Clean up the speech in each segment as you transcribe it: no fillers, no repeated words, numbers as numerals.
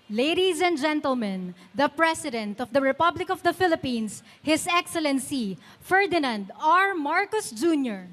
Ladies and gentlemen, the President of the Republic of the Philippines, His Excellency Ferdinand R. Marcos Jr.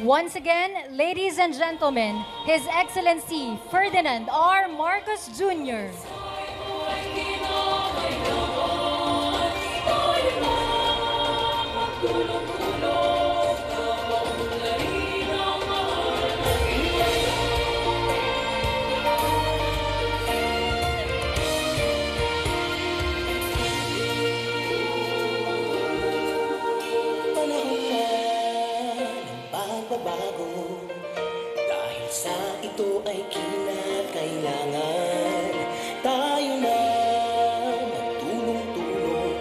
Once again, ladies and gentlemen, His Excellency Ferdinand R. Marcos Jr. Panahon na ng pagbabago, dahil sa ito ay kinakailangan tayo na magtulong-tulong,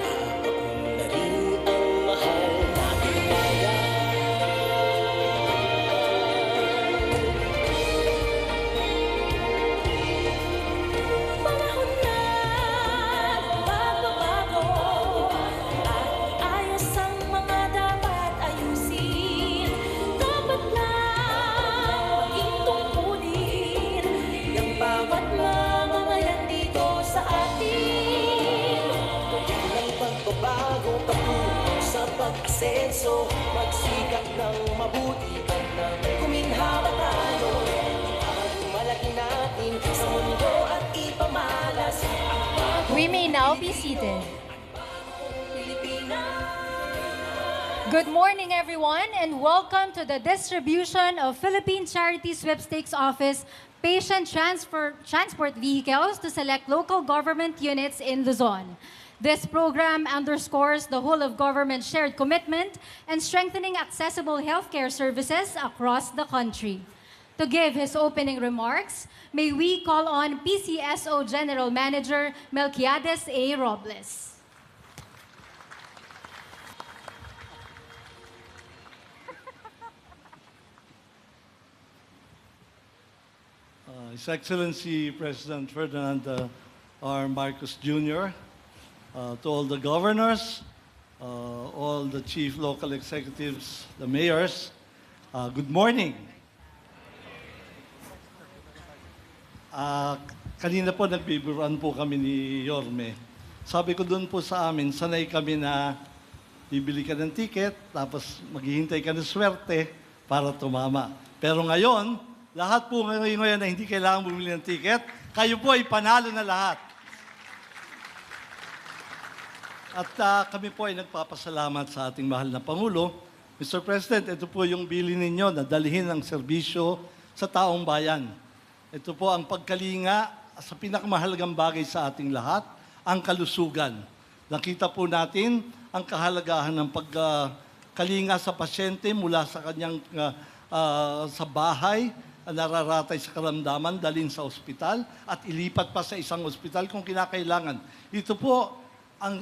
napaunlarin ang mahal nating bayan. Panahon na ng pagbabago, at ayos ang mga dapat ayusin. Dapat lang maging tungkulin ng bawat mamamayan dito sa atin. Ng pagbabago patungo sa pag-asenso, magsikap ng mabuti at nang kuminhawa tayo. Ang malaki natin sa mundo at ipamalas ang bagong We may now be seated. Pilipinas. Good morning, everyone, and welcome to the distribution of Philippine Charity Sweepstakes Office patient transport vehicles to select local government units in Luzon. This program underscores the whole of government shared commitment and strengthening accessible healthcare services across the country. To give his opening remarks, may we call on PCSO General Manager Melquiades A. Robles. His Excellency President Ferdinand R. Marcos Jr., to all the governors, all the chief local executives, the mayors, good morning. Kanina po nagbibiruan po kami ni Yorme. Sabi ko doon po sa amin, sanay kami na bibili ka ng ticket, tapos maghihintay ka ng swerte para tumama. Pero ngayon, lahat po ngayon na hindi kailangan bumili ng ticket, kayo po ay panalo na lahat. At kami po ay nagpapasalamat sa ating mahal na Pangulo. Mr. President, ito po yung bili ninyo na dalhin ang serbisyo sa taong bayan. Ito po ang pagkalinga sa pinakamahalagang bagay sa ating lahat, ang kalusugan. Nakita po natin ang kahalagahan ng pagkalinga sa pasyente mula sa kanyang sa bahay, nararatay sa karamdaman, dalhin sa ospital at ilipat pa sa isang ospital kung kinakailangan. Ito po ang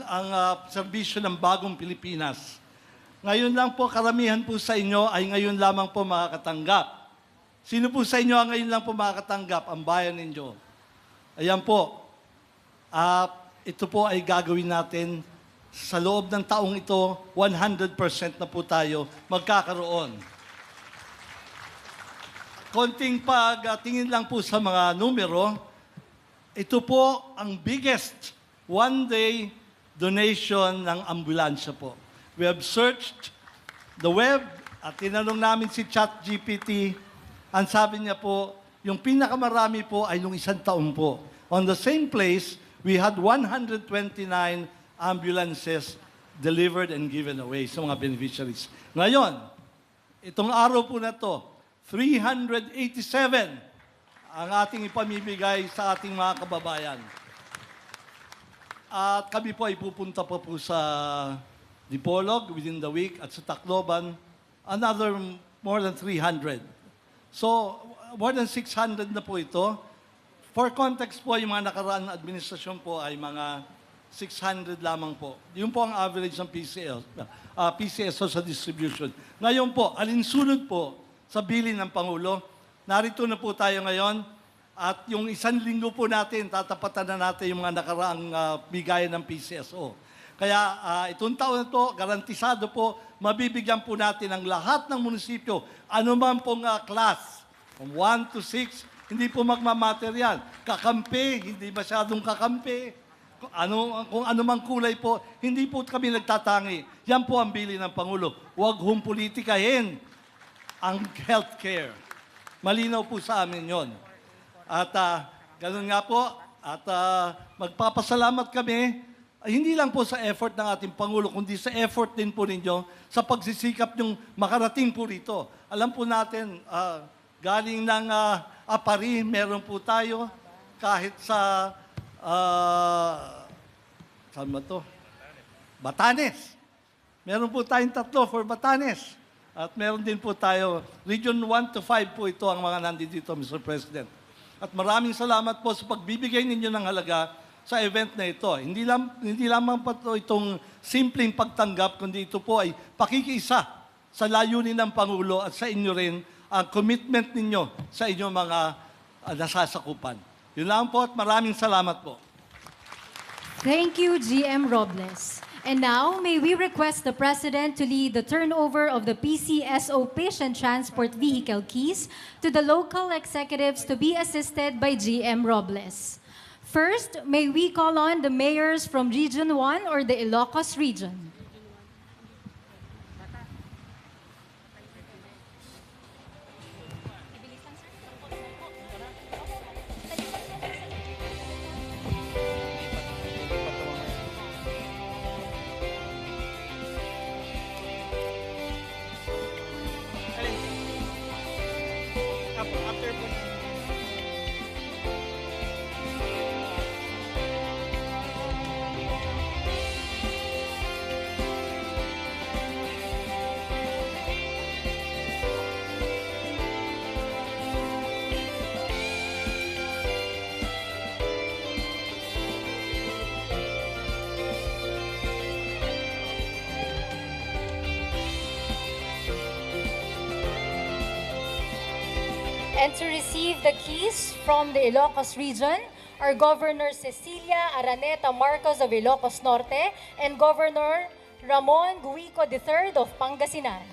serbisyo ng bagong Pilipinas. Ngayon lang po, karamihan po sa inyo ay ngayon lamang po makakatanggap. Sino po sa inyo ang ngayon lang po makakatanggap? Ang bayan ninyo. Ayan po. Ito po ay gagawin natin sa loob ng taong ito, 100% na po tayo magkakaroon. Konting pagtingin lang po sa mga numero, ito po ang biggest one-day donation ng ambulansya po. We have searched the web at tinanong namin si ChatGPT. Ang sabi niya po, yung pinakamarami po ay nung isang taon po. On the same place, we had 129 ambulances delivered and given away sa mga beneficiaries. Ngayon, itong araw po na to, 387 ang ating ipamibigay sa ating mga kababayan. At kami po ay pupunta pa po sa Dipolog within the week at sa Tacloban, another more than 300. So, more than 600 na po ito. For context po, yung mga nakaraan na administrasyon po ay mga 600 lamang po. Yun po ang average ng PCSO sa distribution. Ngayon po, alinsunod po sa bilin ng Pangulo, narito na po tayo ngayon at yung 1 linggo po natin, tatapatan na natin yung mga nakaraang bigayan ng PCSO. Kaya itong taon na to, garantisado po, mabibigyan po natin ang lahat ng munisipyo, anuman pong class, from 1 to 6, hindi po magmamaterial. Kakampi, hindi masyadong kakampi. Kung anumang kulay po, hindi po kami nagtatangi. Yan po ang bili ng Pangulo. Huwag hong politikahin ang healthcare. Malinaw po sa amin yon. At ganun nga po, at magpapasalamat kami, hindi lang po sa effort ng ating Pangulo, kundi sa effort din po ninyo sa pagsisikap nyong makarating po rito. Alam po natin, galing ng Apari, meron po tayo, kahit sa, saan ba to? Batanes. Meron po tayong 3 for Batanes. At meron din po tayo, Region 1 to 5 po ito ang mga nandito, Mr. President. At maraming salamat po sa pagbibigay ninyo ng halaga sa event na ito. Hindi lamang pa itong simpleng pagtanggap, kundi ito po ay pakikiisa sa layunin ng Pangulo at sa inyo rin ang commitment ninyo sa inyong mga nasasakupan. Yun lang po at maraming salamat po. Thank you, GM Robles. And now, may we request the President to lead the turnover of the PCSO Patient Transport Vehicle keys to the local executives to be assisted by GM Robles. First, may we call on the mayors from Region 1 or the Ilocos region. And to receive the keys from the Ilocos region are Governor Cecilia Araneta Marcos of Ilocos Norte and Governor Ramon Guico III of Pangasinan.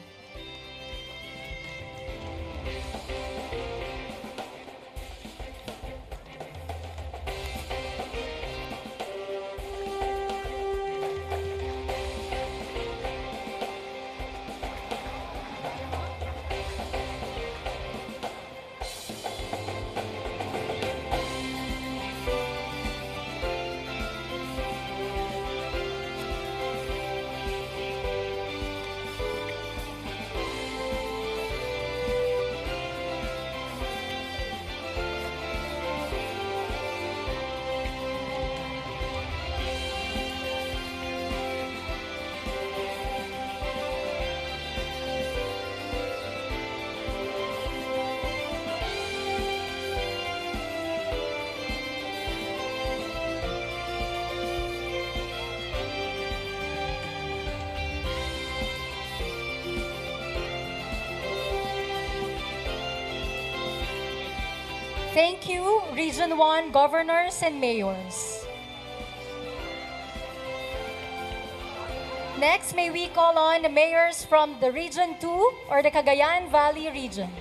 Thank you, Region 1 governors and mayors. Next, may we call on the mayors from the Region 2 or the Cagayan Valley region.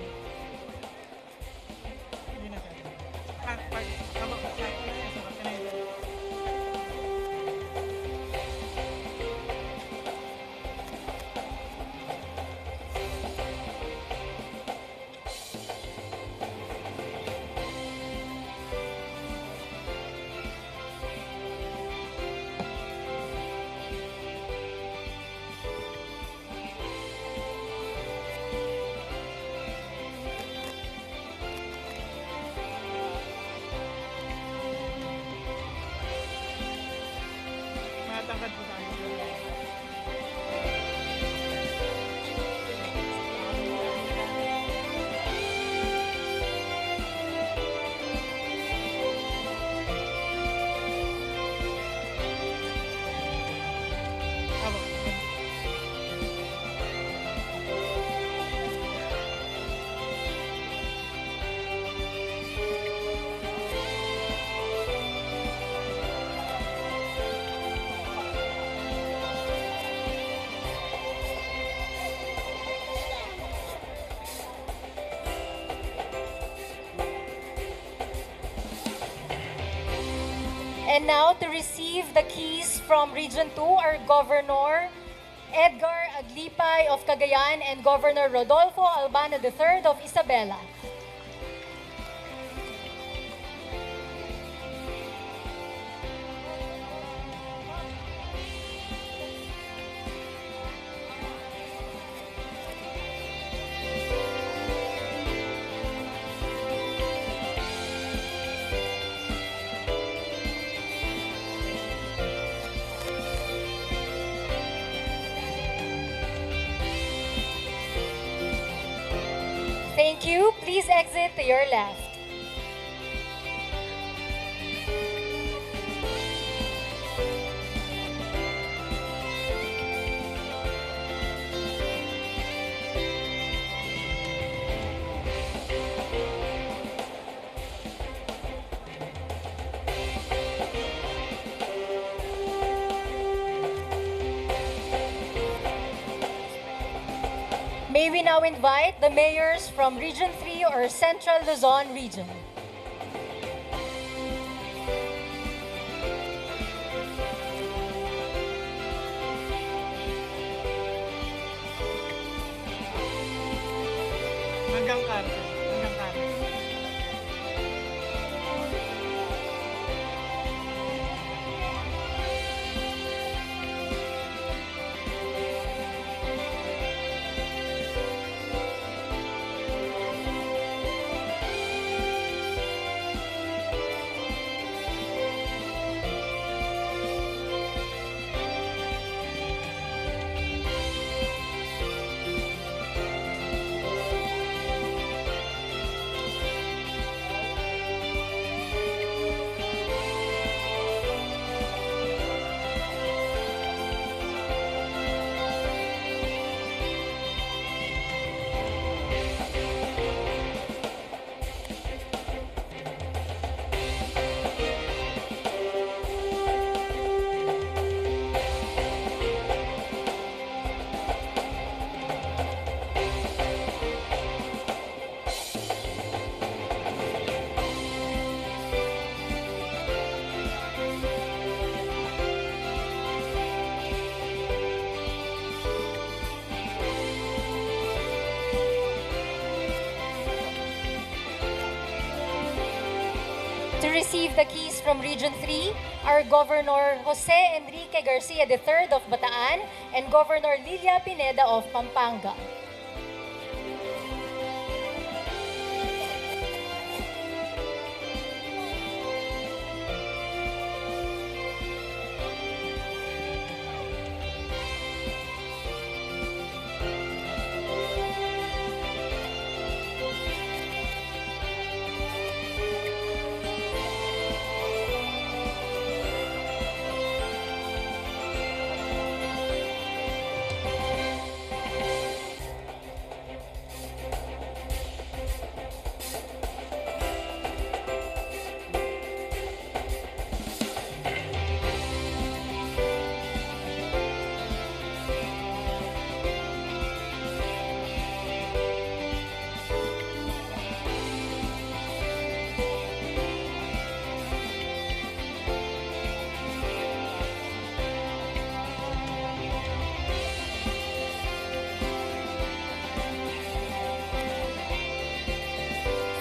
And now to receive the keys from Region 2 are Governor Edgar Aglipay of Cagayan, and Governor Rodolfo Albano III of Isabela. Thank you. Please exit to your left. May we now invite the mayors from Region 3 or Central Luzon region. Hanggang kanan. Hanggang kanan. To receive the keys from Region 3 are Governor Jose Enrique Garcia III of Bataan and Governor Lilia Pineda of Pampanga.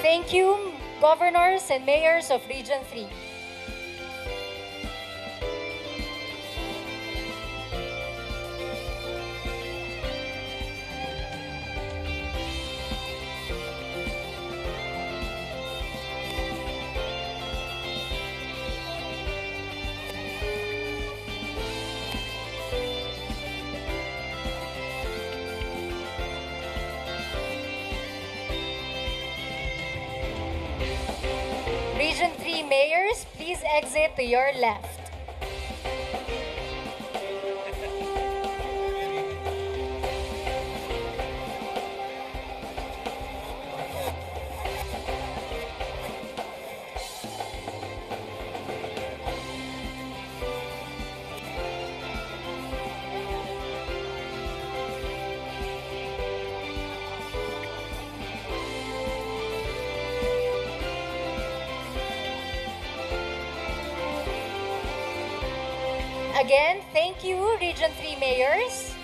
Thank you, governors and mayors of Region 3. Region 3 mayors, please exit to your left. Again, thank you, Region 3 mayors.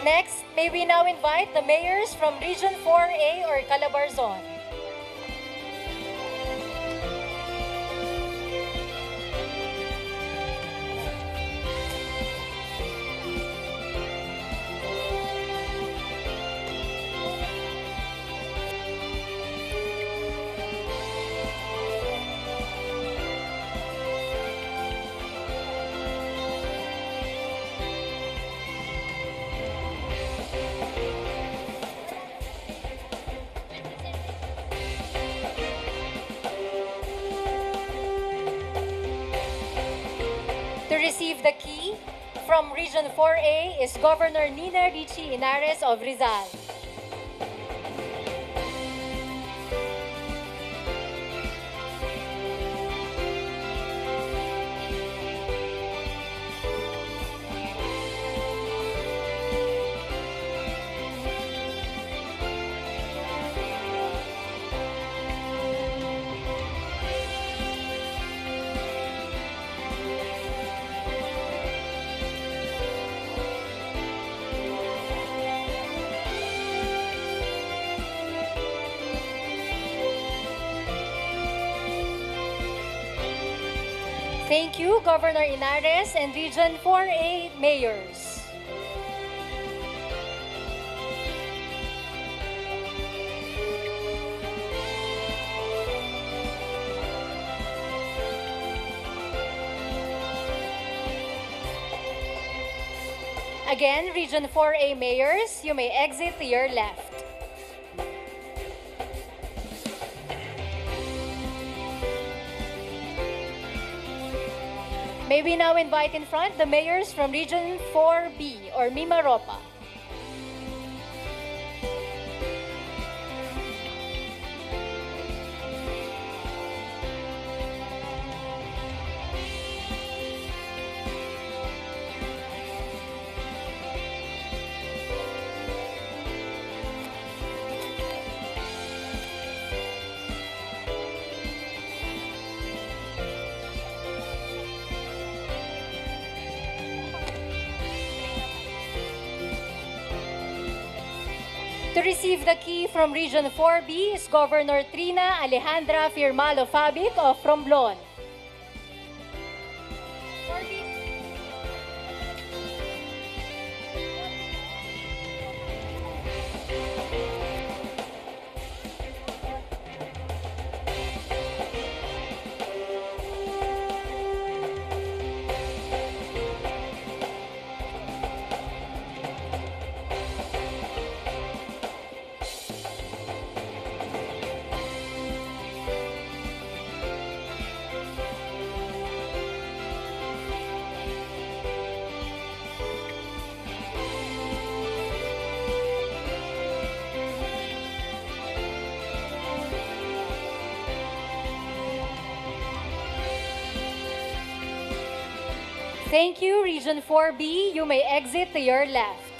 Next, may we now invite the mayors from Region 4A or Calabarzon. To receive the key from Region 4A is Governor Nina Richie Inares of Rizal. Thank you, Governor Inares and Region 4A mayors. Again, Region 4A mayors, you may exit to your left. May we now invite in front the mayors from Region 4B or Mimaropa. To receive the key from Region 4B is Governor Trina Alejandra Firmalo Fabic of Romblon. Thank you, Region 4B. You may exit to your left.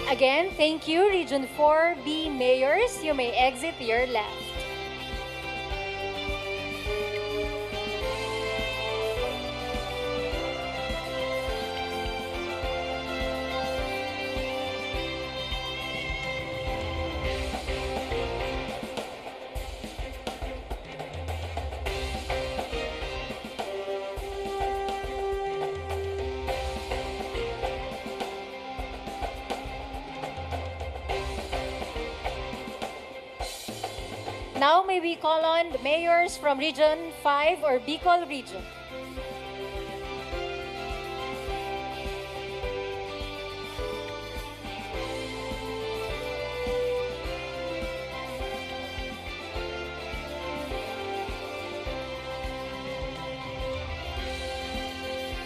Again, thank you, Region 4B mayors. You may exit to your left. Now may we call on the mayors from Region 5 or Bicol region.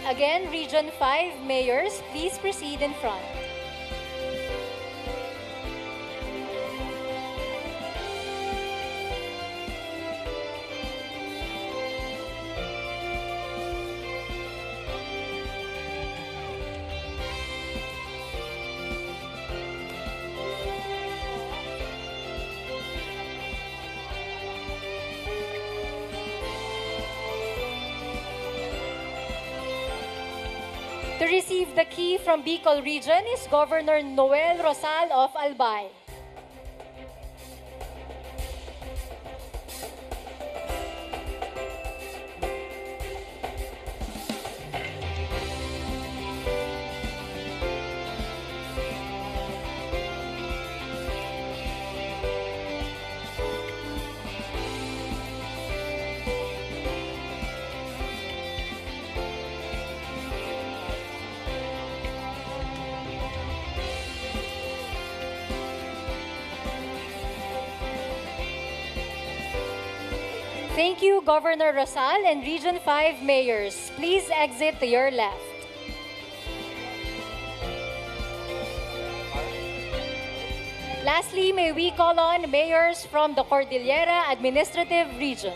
Again, Region 5 mayors, please proceed in front. To receive the key from Bicol Region is Governor Noel Rosal of Albay. Thank you, Governor Rosal and Region 5 mayors. Please exit to your left. Lastly, may we call on mayors from the Cordillera Administrative Region.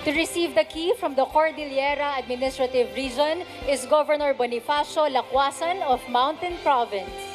To receive the key from the Cordillera Administrative Region is Governor Bonifacio Lacuasan of Mountain Province.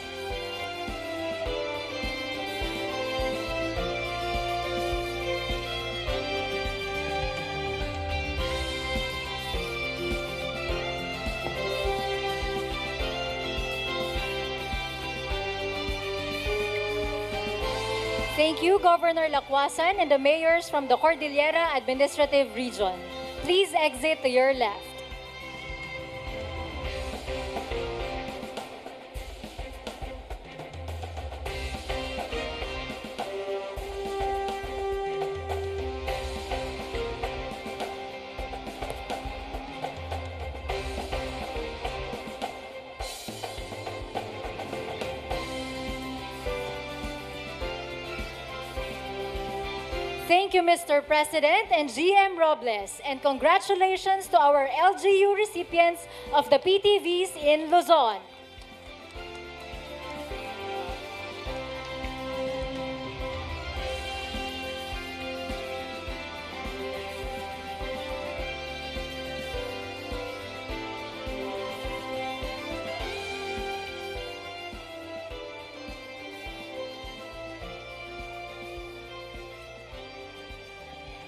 Thank you, Governor Lacuasan and the mayors from the Cordillera Administrative Region. Please exit to your left. Thank you, Mr. President and GM Robles, and congratulations to our LGU recipients of the PTVs in Luzon.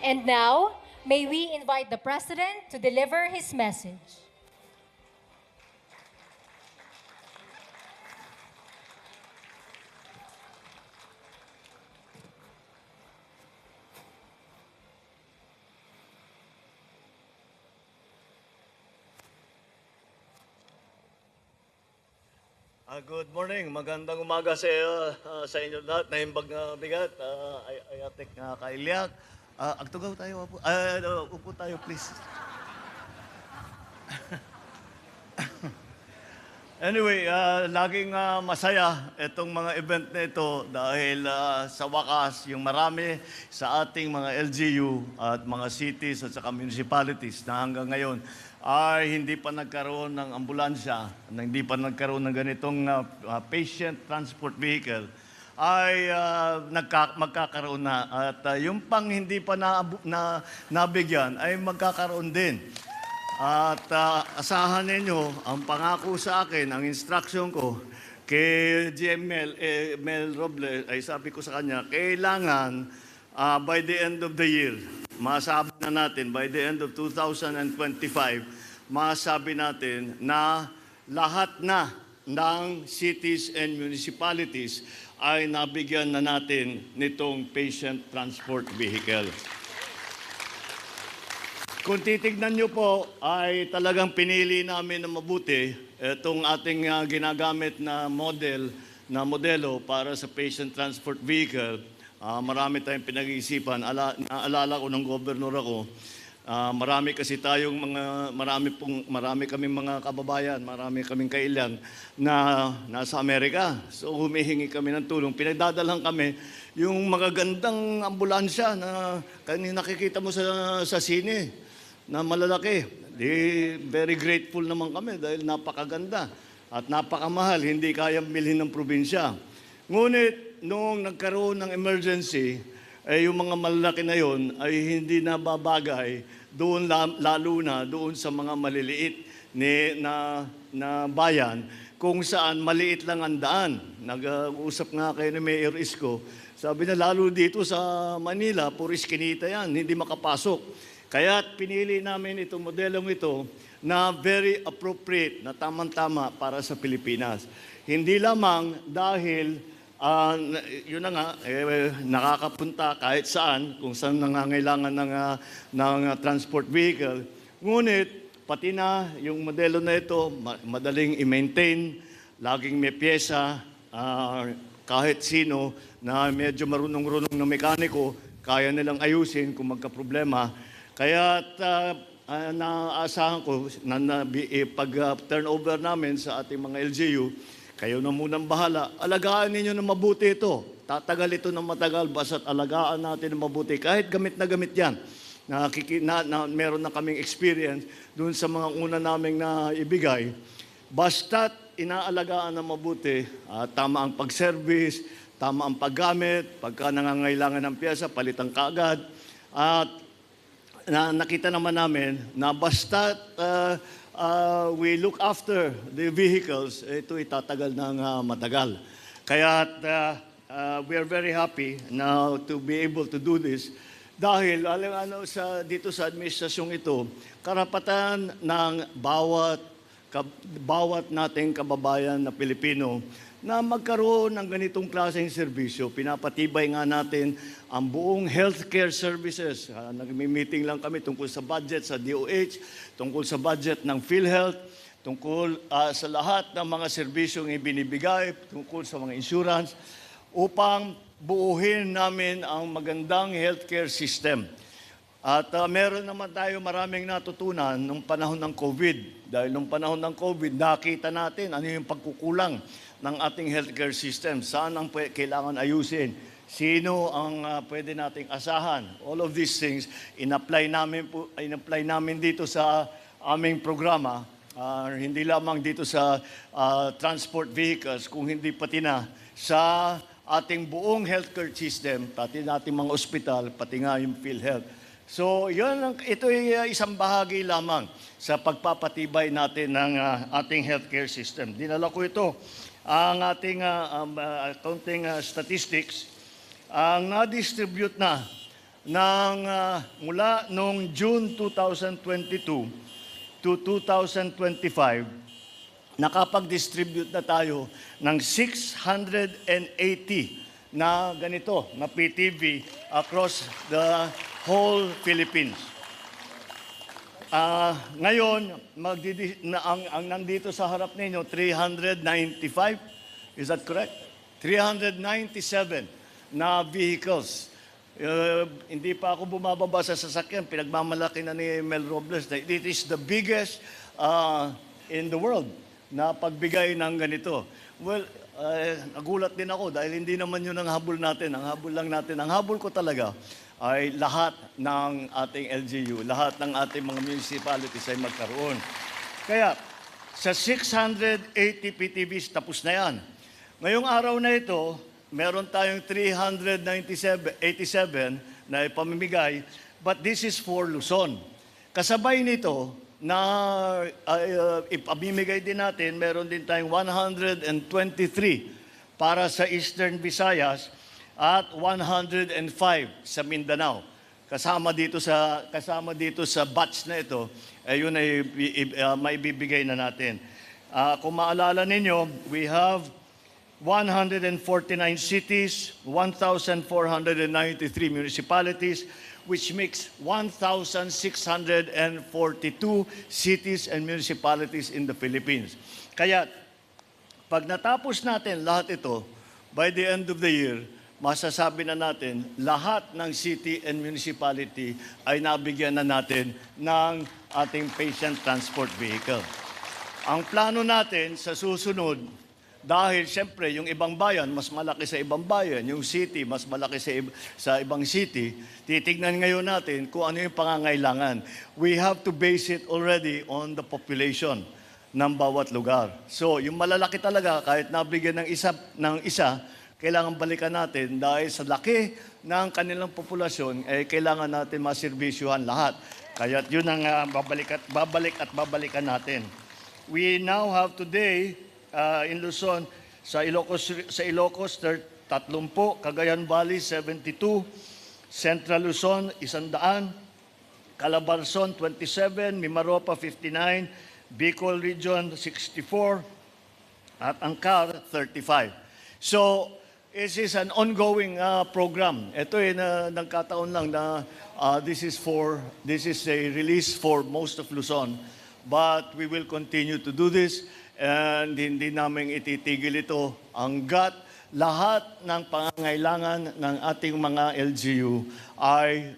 And now, may we invite the President to deliver his message. Good morning. Magandang umaga sa inyo lahat. Nahimbag na bigat. Ayatek na kailyak. Agtugaw tayo. Upo tayo, please. Anyway, laging masaya itong mga event na ito dahil sa wakas, yung marami sa ating mga LGU at mga cities at saka municipalities na hanggang ngayon ay hindi pa nagkaroon ng ambulansya, hindi pa nagkaroon ng ganitong patient transport vehicle, ay magkakaroon na. At yung pang hindi pa nabigyan ay magkakaroon din. At asahan ninyo, ang pangako sa akin, ang instruction ko kay GM Mel Robles, ay sabi ko sa kanya, kailangan by the end of the year, masabi na natin, by the end of 2025, masabi natin na lahat na ng cities and municipalities ay nabigyan na natin nitong patient transport vehicle. Kung titignan nyo po, ay talagang pinili namin na mabuti itong ating ginagamit na modelo para sa patient transport vehicle. Marami tayong pinag-iisipan. Naalala ko ng gobernur ako, marami kasi tayong marami kaming mga kababayan, marami kaming kailan na nasa Amerika. So humihingi kami ng tulong. Pinagdadalhan kami yung magagandang ambulansya na kanina nakikita mo sa sine na malalaki. Very grateful naman kami dahil napakaganda at napakamahal, hindi kayang bilhin ng probinsya. Ngunit, noong nagkaroon ng emergency, yung mga malalaki na yon ay hindi na babagay doon, lalo na doon sa mga maliliit na bayan kung saan maliit lang ang daan. Nag-uusap nga kayo ni Mayor Isko, sabi na lalo dito sa Manila, puro iskinita yan, hindi makapasok. Kaya pinili namin itong modelong ito na very appropriate, na tamang-tama para sa Pilipinas. Hindi lamang dahil yun na nga, nakakapunta kahit saan, kung saan nangangailangan ng transport vehicle. Ngunit, pati na yung modelo na ito, madaling i-maintain, laging may pyesa, kahit sino na medyo marunong-runong na mekaniko, kaya nilang ayusin kung magka-problema. Kaya naasahan ko na pag-turnover namin sa ating mga LGU, kayo na munang bahala. Alagaan ninyo na mabuti ito. Tatagal ito ng matagal, basta't alagaan natin na mabuti. Kahit gamit na gamit yan. Meron na kaming experience doon sa mga una naming na ibigay. Basta't inaalagaan na mabuti, tama ang pag-service, tama ang paggamit, pagka nangangailangan ng pyesa, palitan kaagad. At nakita naman namin na basta't we look after the vehicles, ito itatagal ng matagal. Kaya we are very happy now to be able to do this dahil dito sa administrasyong ito, karapatan ng bawat nating kababayan na Pilipino na magkaroon ng ganitong klaseng serbisyo. Pinapatibay nga natin ang buong healthcare services. Nag-meeting lang kami tungkol sa budget sa DOH, tungkol sa budget ng PhilHealth, tungkol sa lahat ng mga serbisyong ibinibigay, tungkol sa mga insurance, upang buuhin namin ang magandang healthcare system. At meron naman tayo maraming natutunan nung panahon ng COVID. Dahil nung panahon ng COVID, nakita natin ano yung pagkukulang ng ating healthcare system. Saan ang kailangan ayusin? Sino ang pwede nating asahan? All of these things, in-apply namin dito sa aming programa. Hindi lamang dito sa transport vehicles, kung hindi pati na sa ating buong healthcare system, pati nating mga ospital, pati nga yung PhilHealth. So, ito ay isang bahagi lamang sa pagpapatibay natin ng ating healthcare system. Dinala ko ito, ang ating accounting statistics, ang na-distribute na mula noong June 2022 to 2025, nakapag-distribute na tayo ng 680 na ganito, na PTV across the whole Philippines. Ngayon, ang nandito sa harap ninyo, 395, is that correct? 397 na vehicles. Hindi pa ako bumababa sa sasakyan, pinagmamalaki na ni Mel Robles na it is the biggest in the world na pagbigay ng ganito. Well, nagulat din ako dahil hindi naman yun ang habol natin. Ang habol lang natin, ang habol ko talaga ay lahat ng ating LGU, lahat ng ating mga municipalities ay magkaroon. Kaya, sa 680 PTVs, tapos na yan. Ngayong araw na ito, meron tayong 387 na ipamimigay, but this is for Luzon. Kasabay nito, na ipamimigay din natin, meron din tayong 123 para sa Eastern Visayas at 105 sa Mindanao. Kasama dito sa batch na ito, yun ay maibibigay na natin. Kung maalala ninyo, we have 149 cities, 1,493 municipalities, which makes 1,642 cities and municipalities in the Philippines. Kaya, pag natapos natin lahat ito, by the end of the year, masasabi na natin, lahat ng city and municipality ay nabigyan na natin ng ating patient transport vehicle. Ang plano natin sa susunod, dahil siyempre yung ibang bayan mas malaki sa ibang bayan, yung city mas malaki sa ibang city, titignan ngayon natin kung ano yung pangangailangan. We have to base it already on the population ng bawat lugar. So, yung malalaki talaga, kahit nabigyan ng isa, kailangan balikan natin dahil sa laki ng kanilang populasyon, kailangan natin maserbisyuhan lahat. Kaya yun ang babalikan natin. We now have today, in Luzon, sa Ilocos 30, Cagayan Valley 72, Central Luzon 100, Calabarzon 27, Mimaropa 59, Bicol Region 64, at Ancar 35. So, this is an ongoing program. Ito ay nagkataon lang na this is a release for most of Luzon, but we will continue to do this. And hindi namin ititigil ito hanggat lahat ng pangangailangan ng ating mga LGU ay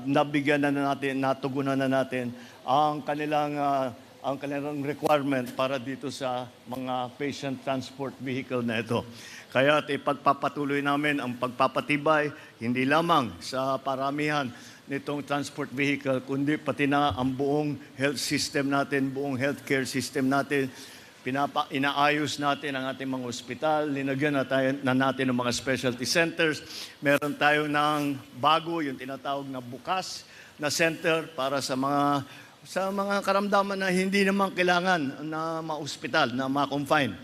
nabigyan na natin, natugunan na natin ang kanilang requirement para dito sa mga patient transport vehicle na ito. Kaya ipagpapatuloy namin ang pagpapatibay hindi lamang sa paramihan nitong transport vehicle, kundi pati na ang buong health system natin, buong healthcare system natin. Inaayos natin ang ating mga ospital, linagyan na natin ng mga specialty centers. Meron tayo ng bago, yung tinatawag na bukas na center para sa mga karamdaman na hindi naman kailangan na ma-ospital, na ma-confine.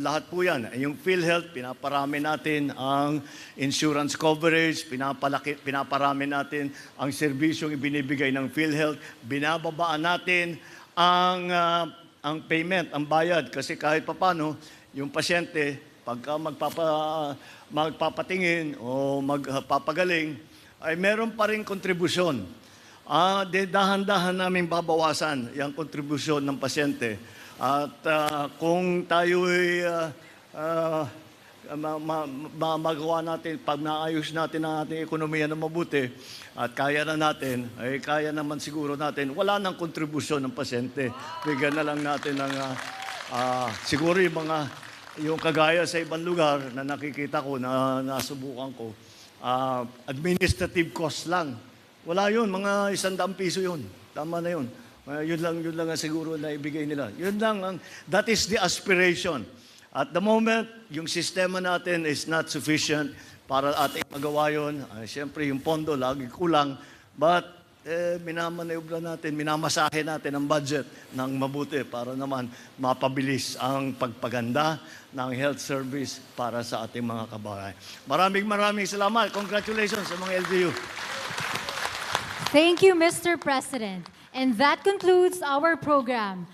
Lahat po yan. Yung PhilHealth, pinaparami natin ang insurance coverage, pinaparami natin ang serbisyong ibinibigay ng PhilHealth, binababaan natin ang payment, ang bayad. Kasi kahit papano, yung pasyente, pagka magpapatingin o magpapagaling, ay meron pa rin kontribusyon. Dahan-dahan namin babawasan yung kontribusyon ng pasyente. At kung tayo ay magawa natin, pag naayos natin ang ating ekonomiya na mabuti at kaya na natin, ay kaya naman siguro natin, wala nang kontribusyon ng pasyente. Bigyan na lang natin ng siguro yung kagaya sa ibang lugar na nakikita ko, na nasubukan ko, administrative cost lang. Wala yun, mga 100 piso yun. Tama na yun. Yun lang ang siguro na ibigay nila. Yun lang, that is the aspiration. At the moment, yung sistema natin is not sufficient para ating magawa yun. Siyempre, yung pondo lagi kulang. But, minamanayubla natin, minamasahe natin ang budget ng mabuti para naman mapabilis ang pagpaganda ng health service para sa ating mga kababayan. Maraming salamat. Congratulations sa mga LGU. Thank you, Mr. President. And that concludes our program.